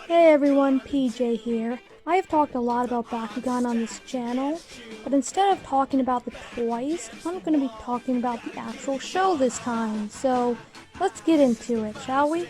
Hey everyone, PJ here. I have talked a lot about Bakugan on this channel, but instead of talking about the toys, I'm going to be talking about the actual show this time. So, let's get into it, shall we?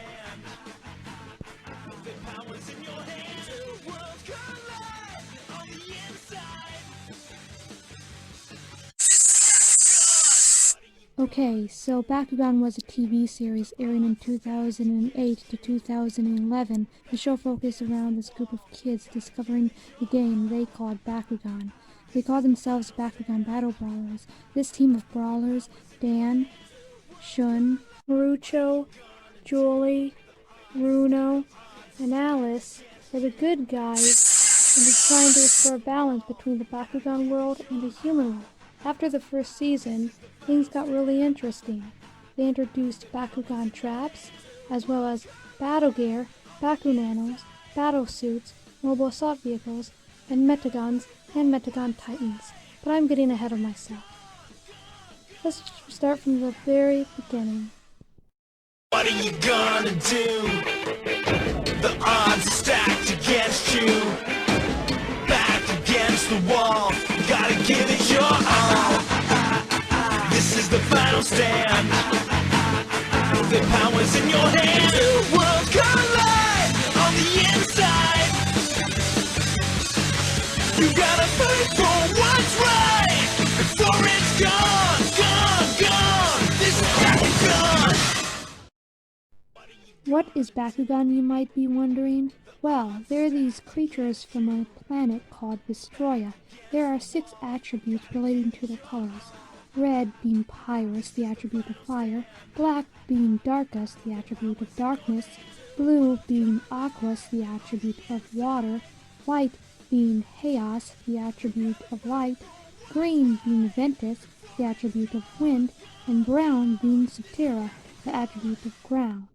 Okay, so Bakugan was a TV series airing in 2008 to 2011. The show focused around this group of kids discovering the game they called Bakugan. They called themselves Bakugan Battle Brawlers. This team of brawlers, Dan, Shun, Marucho, Julie, Bruno, and Alice, were the good guys and is trying to restore balance between the Bakugan world and the human world. After the first season, things got really interesting. They introduced Bakugan traps, as well as battle gear, Bakunanos, battle suits, mobile assault vehicles, and Metagons and Metagon Titans. But I'm getting ahead of myself. Let's start from the very beginning. What are you gonna do? The odds are stacked against you. Back against the wall, gotta give it your all. This is the final stand. The power's in your hand. Two worlds collide on the inside. You gotta fight for what's right before it's gone, gone. This is Bakugan. What is Bakugan, you might be wondering? Well, they're these creatures from a planet called Vestroia. There are 6 attributes relating to their colors. Red being Pyrus, the attribute of fire, black being Darkus, the attribute of darkness, blue being Aquas, the attribute of water, white being Chaos, the attribute of light, green being Ventus, the attribute of wind, and brown being Subterra, the attribute of ground.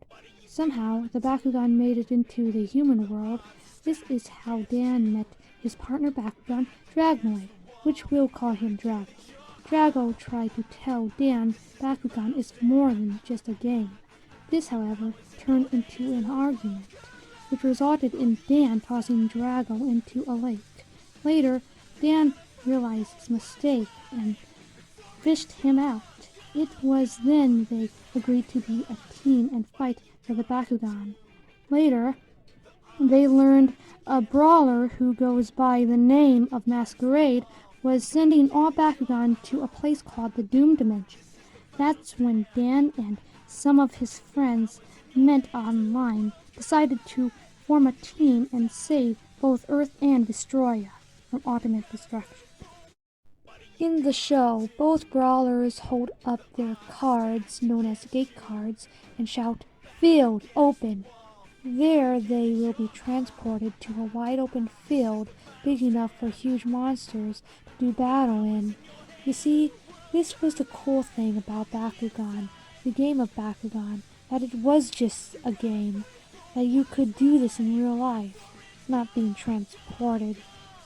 Somehow, the Bakugan made it into the human world. This is how Dan met his partner Bakugan, Dragonoid, which we'll call him Drago. Drago tried to tell Dan Bakugan is more than just a game. This, however, turned into an argument, which resulted in Dan tossing Drago into a lake. Later, Dan realized his mistake and fished him out. It was then they agreed to be a team and fight for the Bakugan. Later, they learned a brawler who goes by the name of Masquerade was sending all Bakugan to a place called the Doom Dimension. That's when Dan and some of his friends met online, decided to form a team and save both Earth and Vestroia from ultimate destruction. In the show, both brawlers hold up their cards, known as gate cards, and shout, "Field open!" There they will be transported to a wide-open field big enough for huge monsters to do battle in. You see, this was the cool thing about Bakugan, the game of Bakugan, that it was just a game, that you could do this in real life, not being transported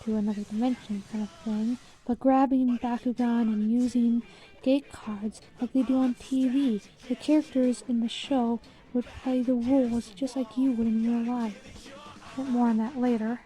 to another dimension kind of thing, but grabbing Bakugan and using gate cards like they do on TV. The characters in the show would play the rules just like you would in real life. But more on that later.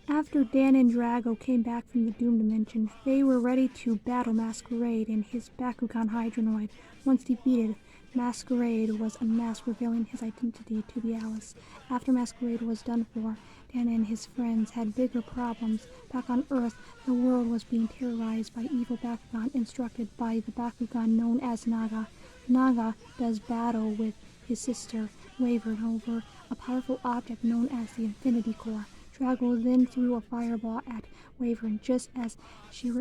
After Dan and Drago came back from the Doom Dimension, they were ready to battle Masquerade and his Bakugan Hydronoid. Once defeated, Masquerade was unmasked, revealing his identity to be Alice. After Masquerade was done for, Dan and his friends had bigger problems. Back on Earth, the world was being terrorized by evil Bakugan instructed by the Bakugan known as Naga. Naga does battle with his sister, Wyvern, over a powerful object known as the Infinity Core. Drago then threw a fireball at Wyvern just as she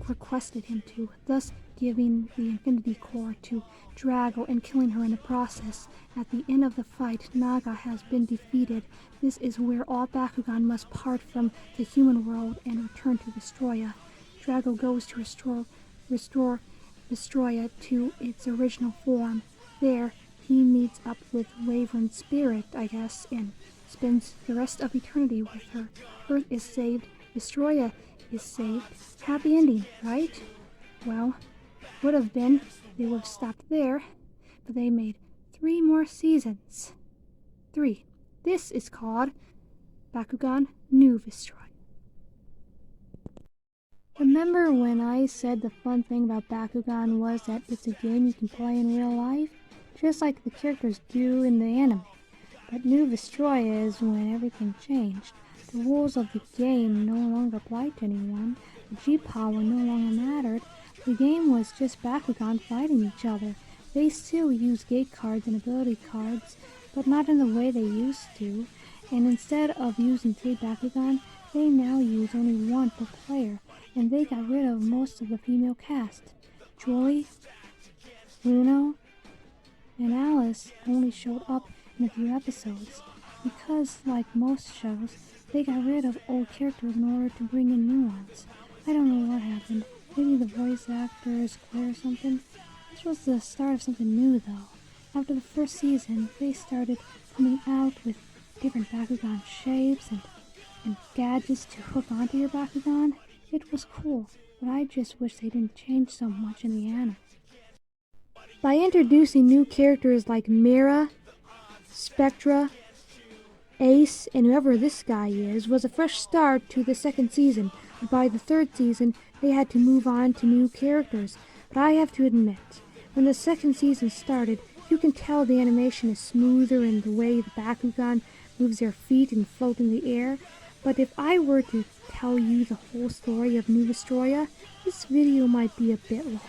requested him to, thus giving the Infinity Core to Drago and killing her in the process. At the end of the fight, Naga has been defeated. This is where all Bakugan must part from the human world and return to Vestroia. Drago goes to restore Vestroia to its original form. There, he meets up with Wyvern's spirit, I guess, and spends the rest of eternity with her. Earth is saved, Vestroia is saved. Happy ending, right? Well, would have been, they would have stopped there, but they made 3 more seasons. 3. This is called Bakugan New Destroy. Remember when I said the fun thing about Bakugan was that it's a game you can play in real life, just like the characters do in the anime? But New Destroy is when everything changed. The rules of the game no longer applied to anyone, the G-Power no longer mattered, the game was just Bakugan fighting each other. They still use gate cards and ability cards, but not in the way they used to, and instead of using 3 Bakugan, they now use only 1 per player, and they got rid of most of the female cast. Joy, Bruno, and Alice only showed up in a few episodes, because, like most shows, they got rid of old characters in order to bring in new ones. I don't know what happened. Maybe the voice actors quit or something. This was the start of something new, though. After the first season, they started coming out with different Bakugan shapes and gadgets to hook onto your Bakugan. It was cool, but I just wish they didn't change so much in the anime. By introducing new characters like Mira, Spectra, Ace, and whoever this guy is, was a fresh start to the second season. But by the third season, they had to move on to new characters. But I have to admit, when the second season started, you can tell the animation is smoother in the way the Bakugan moves their feet and float in the air. But if I were to tell you the whole story of New Destroya, this video might be a bit long.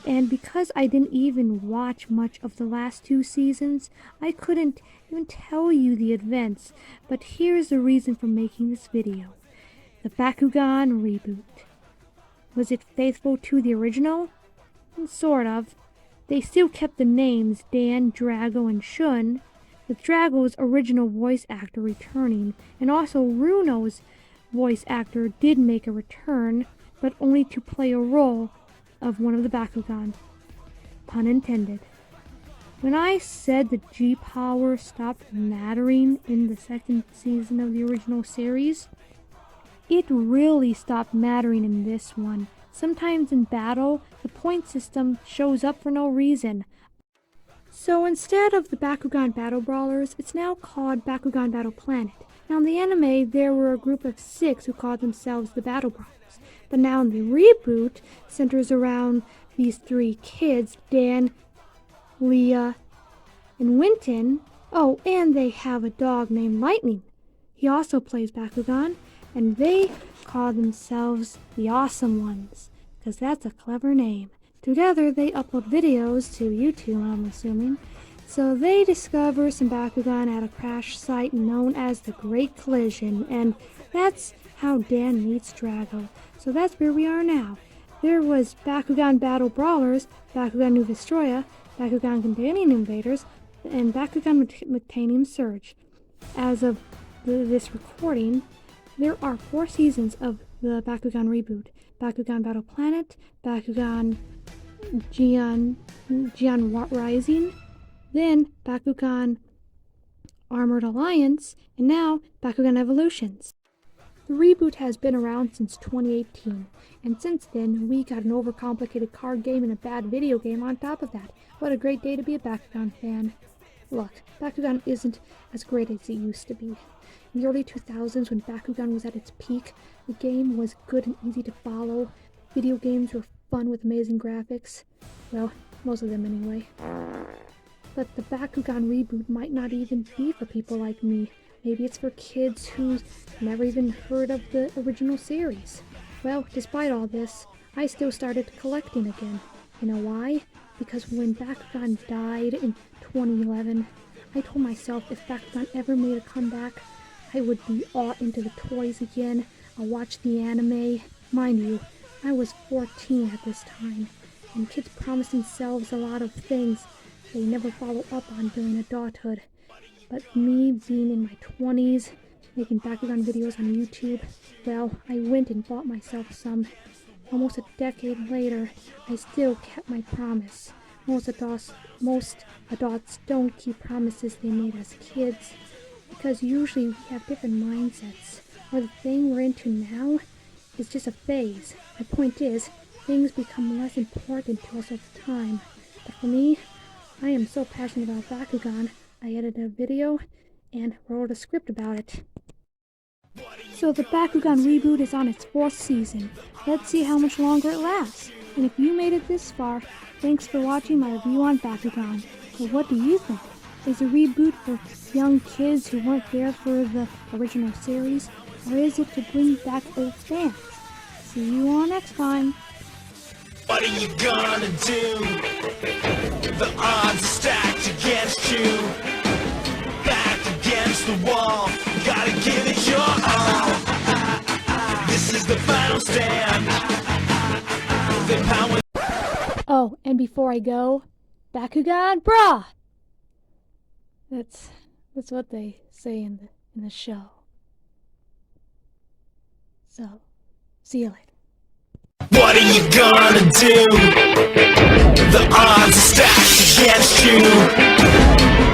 And because I didn't even watch much of the last 2 seasons, I couldn't even tell you the events. But here's the reason for making this video. The Bakugan reboot. Was it faithful to the original? Sort of. They still kept the names Dan, Drago, and Shun, with Drago's original voice actor returning, and also Runo's voice actor did make a return, but only to play a role of one of the Bakugan. Pun intended. When I said the G-Power stopped mattering in the second season of the original series, it really stopped mattering in this one. Sometimes in battle, the point system shows up for no reason. So instead of the Bakugan Battle Brawlers, it's now called Bakugan Battle Planet. Now in the anime, there were a group of 6 who called themselves the Battle Brawlers. But now in the reboot, centers around these 3 kids, Dan, Leah, and Winton. Oh, and they have a dog named Lightning. He also plays Bakugan, and they call themselves the Awesome Ones, because that's a clever name. Together, they upload videos to YouTube, I'm assuming. So they discover some Bakugan at a crash site known as the Great Collision, and that's how Dan meets Drago. So that's where we are now. There was Bakugan Battle Brawlers, Bakugan New Destroya, Bakugan Companion Invaders, and Bakugan Mectanium Surge. As of this recording, there are 4 seasons of the Bakugan reboot. Bakugan Battle Planet, Bakugan Gion Rising, then Bakugan Armored Alliance, and now Bakugan Evolutions. The reboot has been around since 2018, and since then we got an overcomplicated card game and a bad video game on top of that. What a great day to be a Bakugan fan. Look, Bakugan isn't as great as it used to be. In the early 2000s, when Bakugan was at its peak, the game was good and easy to follow. Video games were fun with amazing graphics. Well, most of them anyway. But the Bakugan reboot might not even be for people like me. Maybe it's for kids who've never even heard of the original series. Well, despite all this, I still started collecting again. You know why? Because when Bakugan died in 2011, I told myself if Bakugan ever made a comeback, I would be all into the toys again. I'll watch the anime. Mind you, I was 14 at this time, and kids promise themselves a lot of things they never follow up on during adulthood. But me being in my 20s, making Bakugan videos on YouTube, well, I went and bought myself some. Almost a decade later, I still kept my promise. Most adults don't keep promises they made as kids, because usually we have different mindsets, or the thing we're into now is just a phase. My point is, things become less important to us over time. But for me, I am so passionate about Bakugan, I edited a video, and wrote a script about it. So the Bakugan reboot is on its 4th season. Let's see how much longer it lasts. And if you made it this far, thanks for watching my review on Bakugan. But what do you think? Is a reboot for young kids who weren't there for the original series, or is it to bring back old fans? See you all next time. What are you gonna do? The odds are stacked against you. Back against the wall, gotta give it your all. This is the final stand. The power. Oh, and before I go, Bakugan, brah! That's what they say in the show. So, see you later. What are you gonna do? The odds are stacked against you.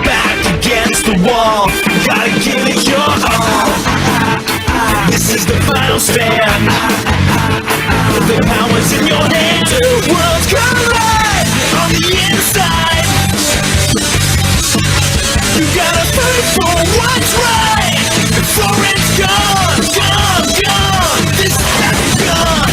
Back against the wall, gotta give it your all. This is the final stand. The power's in your hand. Two worlds collide on the inside. You gotta fight for what's right before it's gone, gone, gone. This is gone.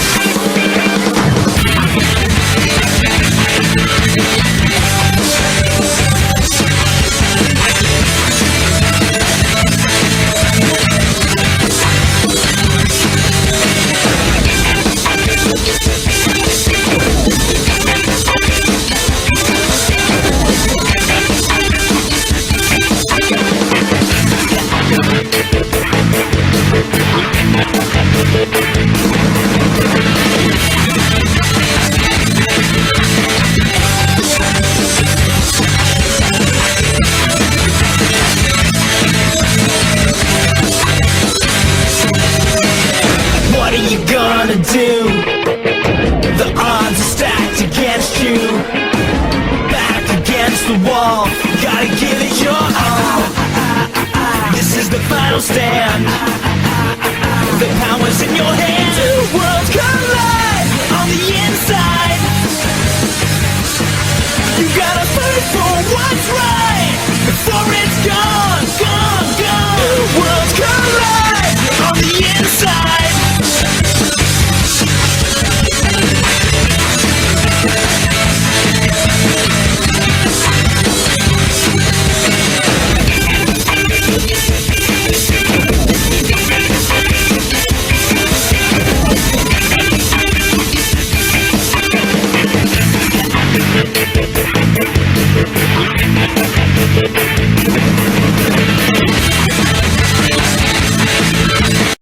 What are you gonna do? The odds are stacked against you. Back against the wall, gotta give it your all. This is the final stand. The power's in your hands. Two worlds collide.